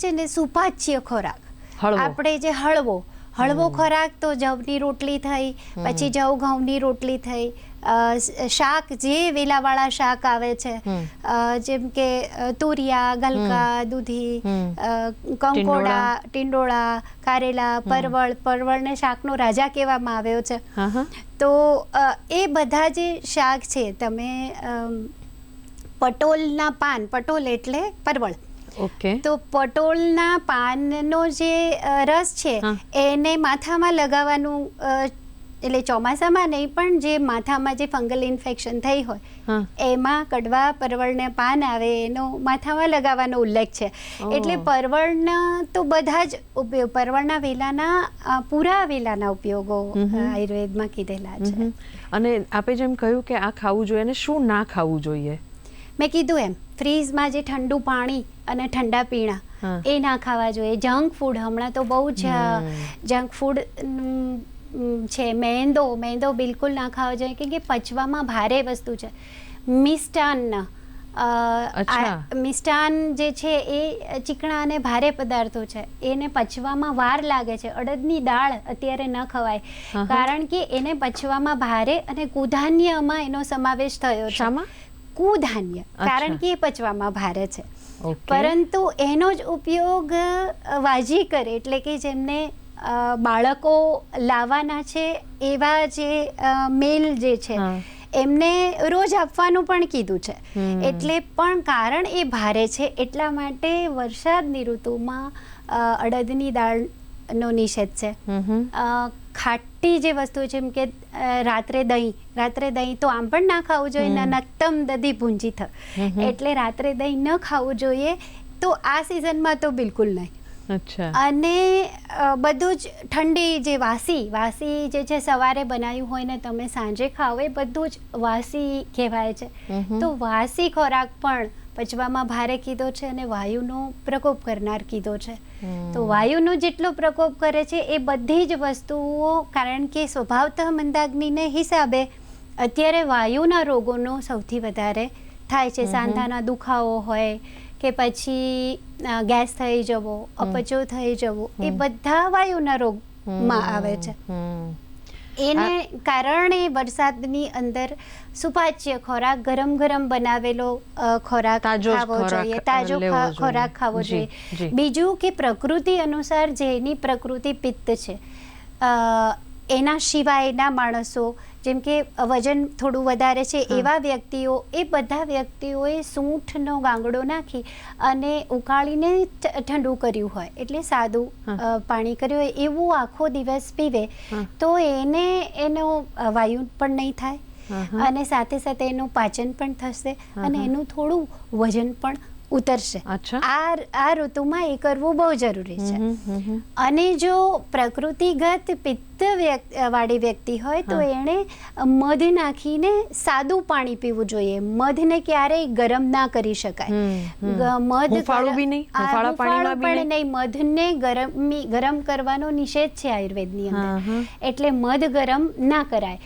છે ને સુપાચ્ય ખોરાક, હળવો. આપણે જે હળવો ખોરાક તો જવની રોટલી થઈ, પછી જવ ઘઉંની રોટલી થઈ, શાક જે વેલાવાળા શાક આવે છે, જેમ કે તુરિયા, ગલકા, દૂધી, કંકોડા, ટીંડોળા, કારેલા, પરવળને શાકનો રાજા કહેવામાં આવ્યો છે. તો એ બધા જે શાક છે, તમે પટોલના પાન, પટોલ એટલે પરવળ, તો પટોળના પાનનો જે રસ છે એને માથામાં લગાવવાનું, એટલે ચોમાસામાં નહીં પણ જે માથામાં જે ફંગલ ઇન્ફેક્શન થઈ હોય એમાં કડવા પરવળને પાન આવે એનો માથામાં લગાવવાનો ઉલ્લેખ છે. એટલે પરવળના તો બધા જ ઉપયોગ, પરવળના વેલાના પૂરા વેલાના ઉપયોગો આયુર્વેદમાં કીધેલા છે. અને આપે જેમ કહ્યું કે આ ખાવું જોઈએ અને શું ના ખાવું જોઈએ, મેં કીધું એમ ફ્રીઝમાં જે ઠંડુ પાણી અને ઠંડા પીણા એ ના ખાવા જોઈએ. જંક ફૂડ હમણાં તો બહુ જ જંક ફૂડ છે. મેંદો બિલકુલ ના ખાવો જોઈએ, કેમ કે પચવામાં ભારે વસ્તુ છે. મિષ્ટાન જે છે એ ચીકણા અને ભારે પદાર્થો છે, એને પચવામાં વાર લાગે છે. અડદની દાળ અત્યારે ન ખવાય, કારણ કે એને પચવામાં ભારે, અને કુધાન્યમાં એનો સમાવેશ થયો છે. કુધાન્ય, કારણ કે એ પચવામાં ભારે છે. પરંતુ એનો જ ઉપયોગ વાજી કરે, એટલે કે જેમને બાળકો લાવવાના છે એવા જે મેલ જે છે એમને રોજ આપવાનું પણ કીધું છે. એટલે પણ કારણ એ ભારે છે, એટલા માટે વરસાદની ઋતુમાં અડદની દાળનો નિષેધ છે. ખાટી જે વસ્તુ છે, જેમ કે રાત્રે દહીં તો આમ પણ ના ખાવું જોઈએ, નક્તમ દધી ભૂંજી થ, એટલે રાત્રે દહીં ન ખાવું જોઈએ. તો આ સિઝનમાં તો બિલકુલ નહીં. અને બધું જ ઠંડી જે વાસી જે છે સવારે બનાવ્યું હોય ને તમે સાંજે ખાઓ, એ બધું જ વાસી કહેવાય છે. તો વાસી ખોરાક પણ પચવામાં ભારે કીધો છે અને વાયુનો પ્રકોપ કરનાર કીધો છે. તો વાયુનો જેટલો પ્રકોપ કરે છે એ બધી જ વસ્તુઓ, કારણ કે સ્વભાવતઃ મંદાગ્નિને હિસાબે અત્યારે વાયુના રોગોનો સૌથી વધારે થાય છે. સાંધાના દુખાવો હોય કે પછી ગેસ થઈ જવો, અપચો થઈ જવો, એ બધા વાયુના રોગમાં આવે છે. એને કારણે વરસાદની અંદર સુપાચ્ય ખોરાક, ગરમ બનાવેલો ખોરાક ખાવો જોઈએ, તાજો ખોરાક ખાવો જોઈએ. બીજું કે પ્રકૃતિ અનુસાર જેની પ્રકૃતિ પિત્ત છે, એના સિવાયના માણસો, જેમ કે વજન થોડું વધારે છે એવા વ્યક્તિઓ, એ બધા વ્યક્તિઓએ સૂંઠનો ગાંગડો નાખી અને ઉકાળીને ઠંડુ કર્યું હોય, એટલે સાદું પાણી કર્યું હોય એવું આખો દિવસ પીવે, તો એનો વાયુ પણ નહીં થાય અને સાથે સાથે એનું પાચન પણ થશે અને એનું થોડું વજન પણ ઉતરશે. આ ઋતુમાં એ કરવું બહુ જરૂરી છે. અને જો પ્રકૃતિગત પિત્ત વાળી વ્યક્તિ હોય તો એણે મધ નાખીને સાદું પાણી પીવું જોઈએ. મધને ક્યારેય ગરમ ના કરી શકાય. મધને ગરમ કરવાનો નિષેધ છે આયુર્વેદની અંદર, એટલે મધ ગરમ ના કરાય.